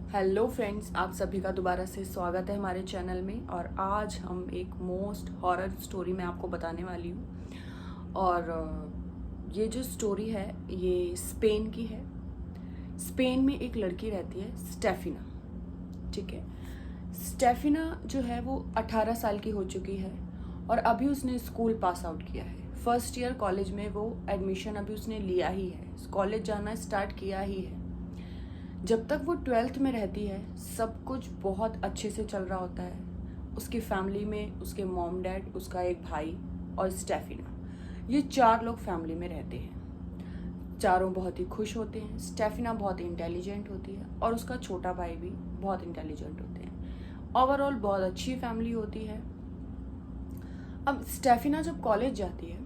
Hello friends, आप सभी का दोबारा से स्वागत है हमारे चैनल में। और आज हम एक मोस्ट हॉरर स्टोरी मैं आपको बताने वाली हूँ। और ये जो स्टोरी है ये स्पेन की है। स्पेन में एक लड़की रहती है स्टेफिना। ठीक है, स्टेफिना जो है वो 18 साल की हो चुकी है और अभी उसने स्कूल पास आउट किया है। फर्स्ट ईयर कॉलेज में वो एडमिशन अभी उसने लिया ही है, कॉलेज जाना स्टार्ट किया ही है। जब तक वो 12th में रहती है सब कुछ बहुत अच्छे से चल रहा होता है। उसकी फैमिली में उसके मॉम डैड, उसका एक भाई और स्टेफिना, ये 4 लोग फैमिली में रहते हैं। चारों बहुत ही खुश होते हैं। स्टेफिना बहुत इंटेलिजेंट होती है और उसका छोटा भाई भी बहुत इंटेलिजेंट होते हैं। ओवरऑल बहुत अच्छी फैमिली होती है। अब स्टेफिना जब कॉलेज जाती है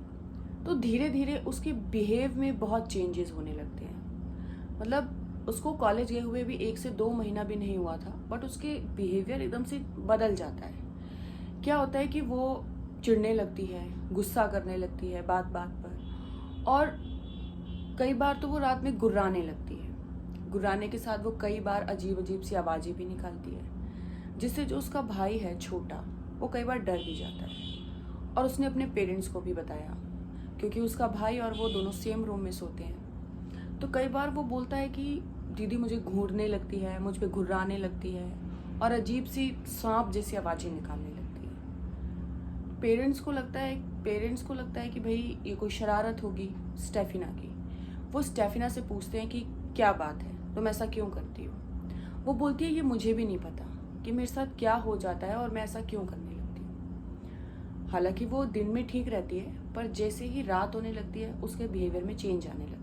तो धीरे धीरे उसके बिहेव में बहुत चेंजेस होने लगते हैं। मतलब उसको कॉलेज गए हुए भी 1 से 2 महीना भी नहीं हुआ था, बट उसके बिहेवियर एकदम से बदल जाता है। क्या होता है कि वो चिढ़ने लगती है, गुस्सा करने लगती है बात बात पर, और कई बार तो वो रात में गुर्राने लगती है। गुर्राने के साथ वो कई बार अजीब अजीब सी आवाज़ें भी निकालती है, जिससे जो उसका भाई है छोटा, वो कई बार डर भी जाता है। और उसने अपने पेरेंट्स को भी बताया, क्योंकि उसका भाई और वो दोनों सेम रूम में सोते हैं। तो कई बार वो बोलता है कि दीदी मुझे घूरने लगती है, मुझ पे घुर्राने लगती है और अजीब सी सांप जैसी आवाज़ें निकालने लगती है। पेरेंट्स को लगता है कि भाई ये कोई शरारत होगी स्टेफिना की। वो स्टेफिना से पूछते हैं कि क्या बात है, तुम ऐसा क्यों करती हो। वो बोलती है ये मुझे भी नहीं पता कि मेरे साथ क्या हो जाता है और मैं ऐसा क्यों करने लगती हूँ। हालांकि वो दिन में ठीक रहती है, पर जैसे ही रात होने लगती है उसके बिहेवियर में चेंज आने लगता है।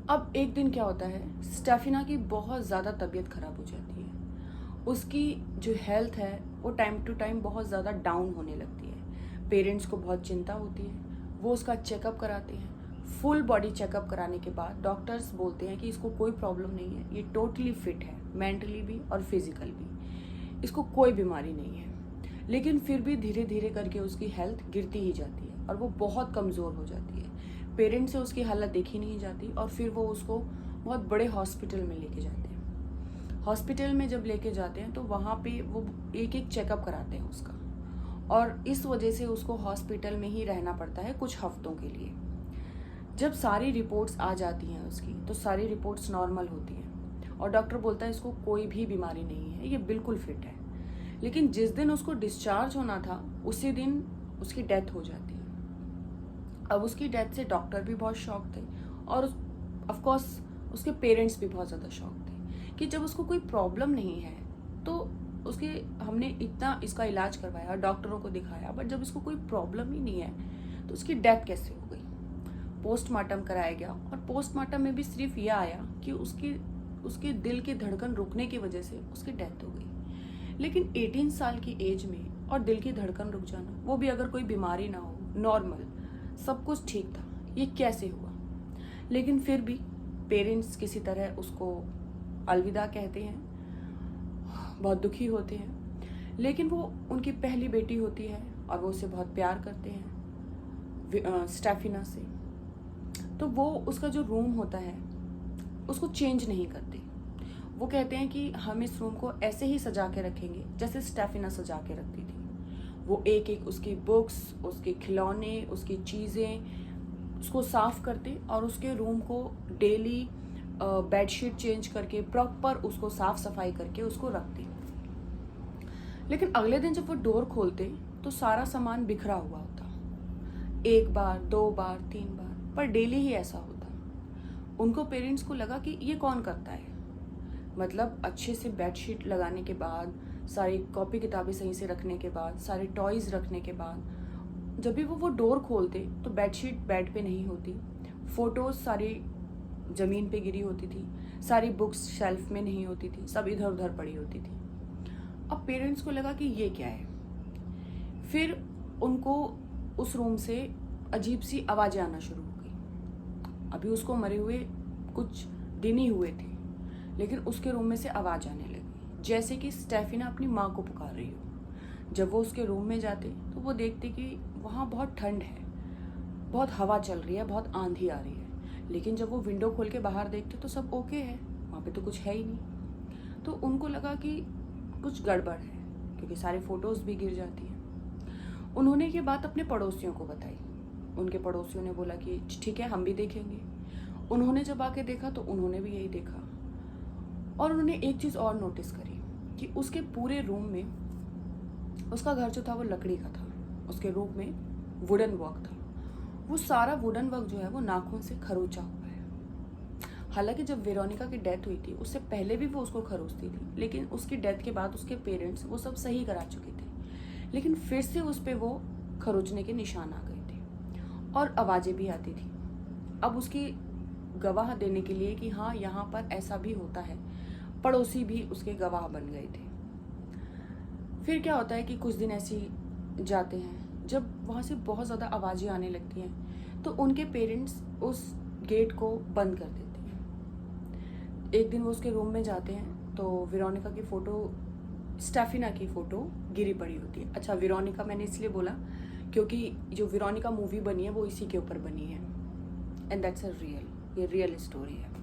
अब एक दिन क्या होता है, स्टेफिना की बहुत ज़्यादा तबीयत खराब हो जाती है। उसकी जो हेल्थ है वो टाइम टू टाइम बहुत ज़्यादा डाउन होने लगती है। पेरेंट्स को बहुत चिंता होती है। वो उसका चेकअप कराते हैं। फुल बॉडी चेकअप कराने के बाद डॉक्टर्स बोलते हैं कि इसको कोई प्रॉब्लम नहीं है, ये टोटली फिट है, मेंटली भी और फिजिकल भी, इसको कोई बीमारी नहीं है। लेकिन फिर भी धीरे धीरे करके उसकी हेल्थ गिरती ही जाती है और वो बहुत कमज़ोर हो जाती है। पेरेंट्स से उसकी हालत देखी नहीं जाती और फिर वो उसको बहुत बड़े हॉस्पिटल में लेके जाते हैं। हॉस्पिटल में जब लेके जाते हैं तो वहाँ पे वो एक एक चेकअप कराते हैं उसका, और इस वजह से उसको हॉस्पिटल में ही रहना पड़ता है कुछ हफ्तों के लिए। जब सारी रिपोर्ट्स आ जाती हैं उसकी, तो सारी रिपोर्ट्स नॉर्मल होती हैं और डॉक्टर बोलता है इसको कोई भी बीमारी नहीं है, ये बिल्कुल फिट है। लेकिन जिस दिन उसको डिस्चार्ज होना था उसी दिन उसकी डेथ हो जाती है। अब उसकी डेथ से डॉक्टर भी बहुत शॉक थे और ऑफ कोर्स उसके पेरेंट्स भी बहुत ज़्यादा शॉक थे कि जब उसको कोई प्रॉब्लम नहीं है तो उसके हमने इतना इसका इलाज करवाया, डॉक्टरों को दिखाया, बट जब इसको कोई प्रॉब्लम ही नहीं है तो उसकी डेथ कैसे हो गई। पोस्टमार्टम कराया गया और पोस्टमार्टम में भी सिर्फ यह आया कि उसके दिल की धड़कन रुकने की वजह से उसकी डेथ हो गई। लेकिन 18 साल की एज में और दिल की धड़कन रुक जाना, वो भी अगर कोई बीमारी ना हो, नॉर्मल सब कुछ ठीक था, ये कैसे हुआ। लेकिन फिर भी पेरेंट्स किसी तरह उसको अलविदा कहते हैं, बहुत दुखी होते हैं। लेकिन वो उनकी पहली बेटी होती है और वो उसे बहुत प्यार करते हैं स्टेफिना से। तो वो उसका जो रूम होता है उसको चेंज नहीं करते। वो कहते हैं कि हम इस रूम को ऐसे ही सजा के रखेंगे जैसे स्टेफिना सजा के रखती थी। वो एक एक उसकी बुक्स, उसके खिलौने, उसकी चीज़ें उसको साफ करते और उसके रूम को डेली बेडशीट चेंज करके प्रॉपर उसको साफ सफाई करके उसको रखते। लेकिन अगले दिन जब वो डोर खोलते तो सारा सामान बिखरा हुआ होता। एक बार, 2 बार, 3 बार, पर डेली ही ऐसा होता। उनको पेरेंट्स को लगा कि ये कौन करता है। मतलब अच्छे से बेडशीट लगाने के बाद, सारी कॉपी किताबें सही से रखने के बाद, सारे टॉयज़ रखने के बाद, जब भी वो डोर खोलते तो बेडशीट बेड पे नहीं होती, फ़ोटोज़ सारी ज़मीन पे गिरी होती थी, सारी बुक्स शेल्फ में नहीं होती थी, सब इधर उधर पड़ी होती थी। अब पेरेंट्स को लगा कि ये क्या है। फिर उनको उस रूम से अजीब सी आवाज़ें आना शुरू हो गई। अभी उसको मरे हुए कुछ दिन ही हुए थे, लेकिन उसके रूम में से आवाज़ आने लगी जैसे कि स्टेफिना अपनी माँ को पुकार रही हो। जब वो उसके रूम में जाते तो वो देखते कि वहाँ बहुत ठंड है, बहुत हवा चल रही है, बहुत आंधी आ रही है। लेकिन जब वो विंडो खोल के बाहर देखते तो सब ओके है, वहाँ पे तो कुछ है ही नहीं। तो उनको लगा कि कुछ गड़बड़ है, क्योंकि सारे फ़ोटोज़ भी गिर जाती हैं। उन्होंने ये बात अपने पड़ोसियों को बताई। उनके पड़ोसियों ने बोला कि ठीक है, हम भी देखेंगे। उन्होंने जब आके देखा तो उन्होंने भी यही देखा। और उन्होंने एक चीज़ और नोटिस करी कि उसके पूरे रूम में, उसका घर जो था वो लकड़ी का था, उसके रूम में वुडन वर्क था। वो सारा वुडन वर्क जो है वो नाखून से खरोचा हुआ है। हालांकि जब वेरोनिका की डेथ हुई थी उससे पहले भी वो उसको खरोचती थी, लेकिन उसकी डेथ के बाद उसके पेरेंट्स वो सब सही करा चुके थे, लेकिन फिर से उस पर वो खरोचने के निशान आ गए थे और आवाज़ें भी आती थी। अब उसकी गवाह देने के लिए कि हाँ यहाँ पर ऐसा भी होता है, पड़ोसी भी उसके गवाह बन गए थे। फिर क्या होता है कि कुछ दिन ऐसे ही जाते हैं, जब वहाँ से बहुत ज़्यादा आवाज़ें आने लगती हैं तो उनके पेरेंट्स उस गेट को बंद कर देते हैं। एक दिन वो उसके रूम में जाते हैं तो वेरोनिका की फ़ोटो, स्टेफिना की फ़ोटो गिरी पड़ी होती है। अच्छा, वेरोनिका मैंने इसलिए बोला क्योंकि जो वेरोनिका मूवी बनी है वो इसी के ऊपर बनी है, एंड दैट्स अ रियल, ये रियल स्टोरी है।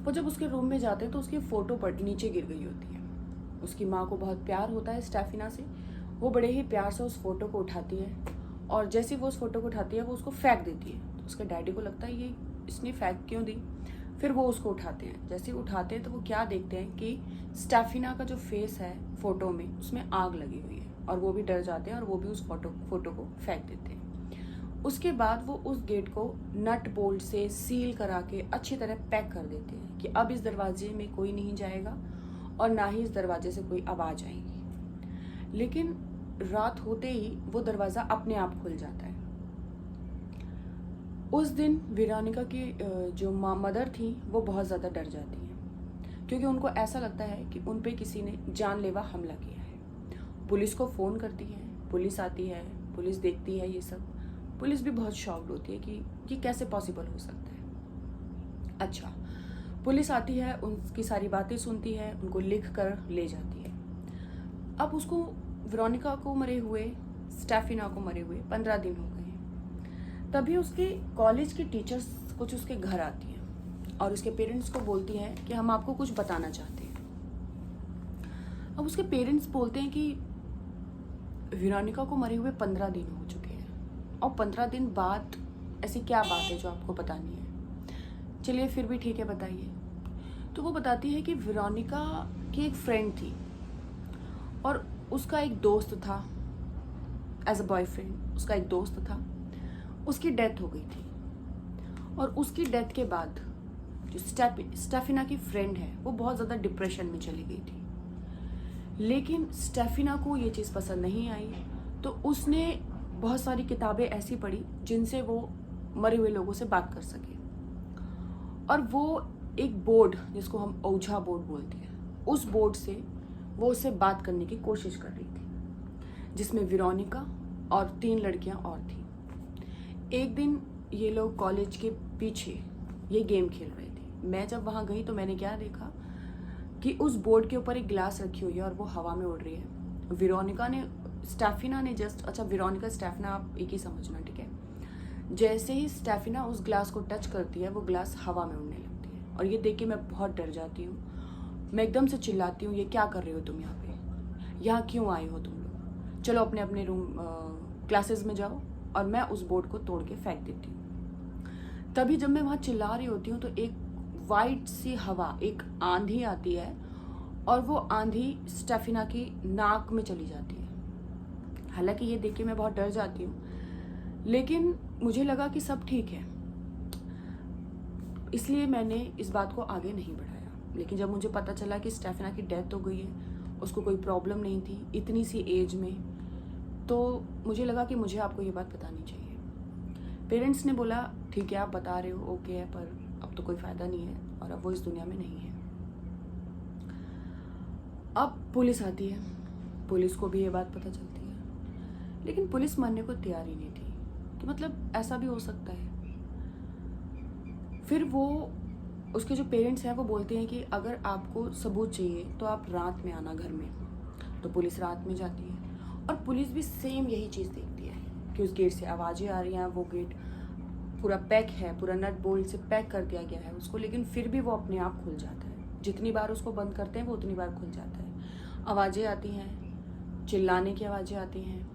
वो जब उसके रूम में जाते हैं तो उसकी फ़ोटो पर नीचे गिर गई होती है। उसकी माँ को बहुत प्यार होता है स्टेफिना से, वो बड़े ही प्यार से उस फोटो को उठाती है और जैसे वो उस फोटो को उठाती है वो उसको फेंक देती है। तो उसके डैडी को लगता है ये इसने फेंक क्यों दी। फिर वो उसको उठाते हैं। जैसे उठाते हैं तो वो क्या देखते हैं कि स्टेफिना का जो फेस है फोटो में उसमें आग लगी हुई है, और वो भी डर जाते हैं और वो भी उस फोटो को फेंक देते हैं। उसके बाद वो उस गेट को नट बोल्ट से सील करा के अच्छी तरह पैक कर देते हैं कि अब इस दरवाजे में कोई नहीं जाएगा और ना ही इस दरवाजे से कोई आवाज़ आएगी। लेकिन रात होते ही वो दरवाज़ा अपने आप खुल जाता है। उस दिन वेरोनिका की जो मदर थी वो बहुत ज़्यादा डर जाती हैं, क्योंकि उनको ऐसा लगता है कि उन पे किसी ने जानलेवा हमला किया है। पुलिस को फ़ोन करती है, पुलिस आती है, पुलिस देखती है ये सब। पुलिस भी बहुत शॉक्ड होती है कि ये कैसे पॉसिबल हो सकता है। अच्छा, पुलिस आती है, उनकी सारी बातें सुनती है, उनको लिख कर ले जाती है। अब उसको, वेरोनिका को मरे हुए, स्टेफिना को मरे हुए 15 दिन हो गए हैं। तभी उसके कॉलेज की टीचर्स कुछ उसके घर आती हैं और उसके पेरेंट्स को बोलती हैं कि हम आपको कुछ बताना चाहते हैं। अब उसके पेरेंट्स बोलते हैं कि वेरोनिका को मरे हुए 15 दिन हो चुके हैं और 15 दिन बाद ऐसी क्या बात है जो आपको बतानी है। चलिए फिर भी ठीक है, बताइए। तो वो बताती है कि वेरोनिका की एक फ्रेंड थी और उसका एक दोस्त था, एज अ बॉयफ्रेंड उसका एक दोस्त था। उसकी डेथ हो गई थी और उसकी डेथ के बाद जो स्टेफिना की फ्रेंड है वो बहुत ज़्यादा डिप्रेशन में चली गई थी। लेकिन स्टेफिना को ये चीज़ पसंद नहीं आई, तो उसने बहुत सारी किताबें ऐसी पढ़ी जिनसे वो मरे हुए लोगों से बात कर सके। और वो एक बोर्ड, जिसको हम ओझा बोर्ड बोलते हैं, उस बोर्ड से वो उससे बात करने की कोशिश कर रही थी, जिसमें वेरोनिका और 3 लड़कियां और थी। एक दिन ये लोग कॉलेज के पीछे ये गेम खेल रहे थे। मैं जब वहाँ गई तो मैंने क्या देखा कि उस बोर्ड के ऊपर एक गिलास रखी हुई है और वो हवा में उड़ रही है। वेरोनिका ने, स्टेफिना ने जस्ट, अच्छा वेरोनिका स्टेफिना आप एक ही समझना, ठीक है। जैसे ही स्टेफिना उस ग्लास को टच करती है वो ग्लास हवा में उड़ने लगती है और ये देख के मैं बहुत डर जाती हूँ। मैं एकदम से चिल्लाती हूँ, ये क्या कर रहे हो तुम यहाँ पे, यहाँ क्यों आए हो तुम लोग, चलो अपने अपने रूम क्लासेस में जाओ। और मैं उस बोर्ड को तोड़ के फेंक देती हूँ। तभी जब मैं वहाँ चिल्ला रही होती हूँ तो एक वाइट सी हवा, एक आंधी आती है और वो आंधी स्टेफिना की नाक में चली जाती है। हालांकि ये देख के मैं बहुत डर जाती हूँ, लेकिन मुझे लगा कि सब ठीक है, इसलिए मैंने इस बात को आगे नहीं बढ़ाया। लेकिन जब मुझे पता चला कि स्टेफिना की डेथ हो गई है, उसको कोई प्रॉब्लम नहीं थी इतनी सी एज में, तो मुझे लगा कि मुझे आपको ये बात बतानी चाहिए। पेरेंट्स ने बोला ठीक है आप बता रहे हो, ओके है, पर अब तो कोई फ़ायदा नहीं है और अब वो इस दुनिया में नहीं है। अब पुलिस आती है, पुलिस को भी ये बात पता चलती है, लेकिन पुलिस मानने को तैयार ही नहीं थी कि मतलब ऐसा भी हो सकता है। फिर वो, उसके जो पेरेंट्स हैं वो बोलते हैं कि अगर आपको सबूत चाहिए तो आप रात में आना घर में। तो पुलिस रात में जाती है और पुलिस भी सेम यही चीज़ देखती है कि उस गेट से आवाज़ें आ रही हैं, वो गेट पूरा पैक है, पूरा नट बोल्ट से पैक कर दिया गया है उसको, लेकिन फिर भी वो अपने आप खुल जाता है। जितनी बार उसको बंद करते हैं वो उतनी बार खुल जाता है। आवाज़ें आती हैं, चिल्लाने की आवाज़ें आती हैं,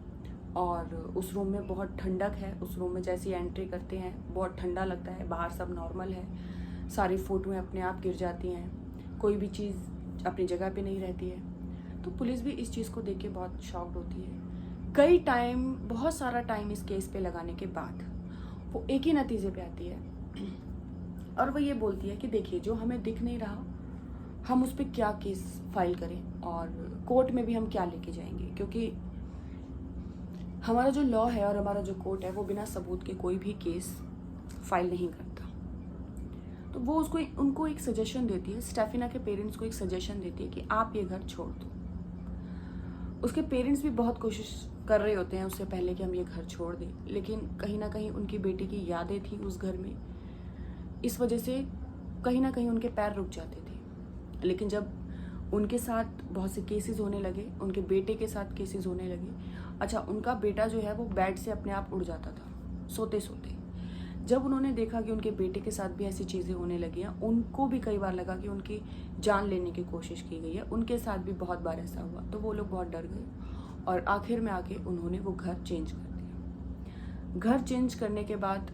और उस रूम में बहुत ठंडक है। उस रूम में जैसे ही एंट्री करते हैं बहुत ठंडा लगता है, बाहर सब नॉर्मल है, सारी फ़ोटोएँ अपने आप गिर जाती हैं, कोई भी चीज़ अपनी जगह पे नहीं रहती है। तो पुलिस भी इस चीज़ को देख के बहुत शॉक्ड होती है। कई टाइम, बहुत सारा टाइम इस केस पे लगाने के बाद वो एक ही नतीजे पे आती है, और वो ये बोलती है कि देखिए, जो हमें दिख नहीं रहा हम उस पर क्या केस फाइल करें और कोर्ट में भी हम क्या लेके जाएंगे, क्योंकि हमारा जो लॉ है और हमारा जो कोर्ट है वो बिना सबूत के कोई भी केस फाइल नहीं करता। तो वो उनको एक सजेशन देती है, स्टेफिना के पेरेंट्स को एक सजेशन देती है कि आप ये घर छोड़ दो। उसके पेरेंट्स भी बहुत कोशिश कर रहे होते हैं उससे पहले कि हम ये घर छोड़ दें, लेकिन कहीं ना कहीं उनकी बेटी की यादें थी उस घर में, इस वजह से कहीं ना कहीं उनके पैर रुक जाते थे। लेकिन जब उनके साथ बहुत से केसेस होने लगे, उनके बेटे के साथ केसेस होने लगे, अच्छा, उनका बेटा जो है वो बेड से अपने आप उड़ जाता था सोते सोते। जब उन्होंने देखा कि उनके बेटे के साथ भी ऐसी चीज़ें होने लगी हैं, उनको भी कई बार लगा कि उनकी जान लेने की कोशिश की गई है, उनके साथ भी बहुत बार ऐसा हुआ, तो वो लोग बहुत डर गए और आखिर में आके उन्होंने वो घर चेंज कर दिया। घर चेंज करने के बाद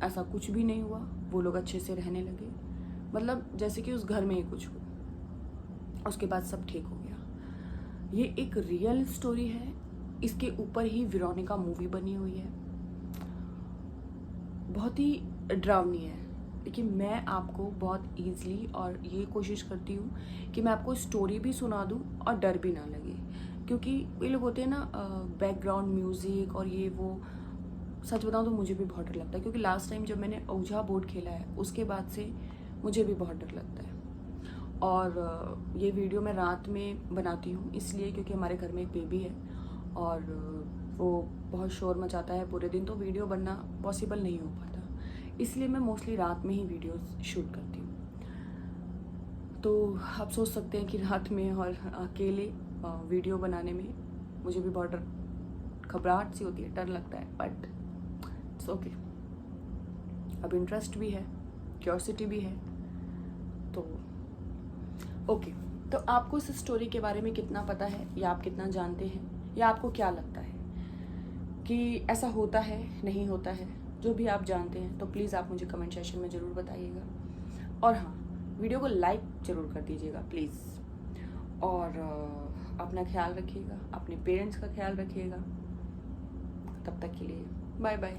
ऐसा कुछ भी नहीं हुआ, वो लोग अच्छे से रहने लगे, मतलब जैसे कि उस घर में ही कुछ हुआ, उसके बाद सब ठीक हो गया। ये एक रियल स्टोरी है, इसके ऊपर ही वेरोनिका मूवी बनी हुई है, बहुत ही डरावनी है, लेकिन मैं आपको बहुत ईजिली और ये कोशिश करती हूँ कि मैं आपको स्टोरी भी सुना दूँ और डर भी ना लगे, क्योंकि ये लोग होते हैं ना बैकग्राउंड म्यूज़िक और ये वो, सच बताऊँ तो मुझे भी बहुत डर लगता है, क्योंकि लास्ट टाइम जब मैंने ओझा बोर्ड खेला है उसके बाद से मुझे भी बहुत डर लगता है। और ये वीडियो मैं रात में बनाती हूँ इसलिए क्योंकि हमारे घर में एक बेबी है और वो बहुत शोर मचाता है पूरे दिन, तो वीडियो बनना पॉसिबल नहीं हो पाता, इसलिए मैं मोस्टली रात में ही वीडियोस शूट करती हूँ। तो आप सोच सकते हैं कि रात में और अकेले वीडियो बनाने में मुझे भी बहुत घबराहट सी होती है, डर लगता है, बट इट्स ओके। अब इंटरेस्ट भी है, क्यूरियोसिटी भी है, तो ओके। तो आपको इस स्टोरी के बारे में कितना पता है, या आप कितना जानते हैं, या आपको क्या लगता है कि ऐसा होता है, नहीं होता है? जो भी आप जानते हैं तो प्लीज़ आप मुझे कमेंट सेक्शन में ज़रूर बताइएगा, और हाँ, वीडियो को लाइक ज़रूर कर दीजिएगा प्लीज़, और अपना ख्याल रखिएगा, अपने पेरेंट्स का ख्याल रखिएगा। तब तक के लिए बाय बाय।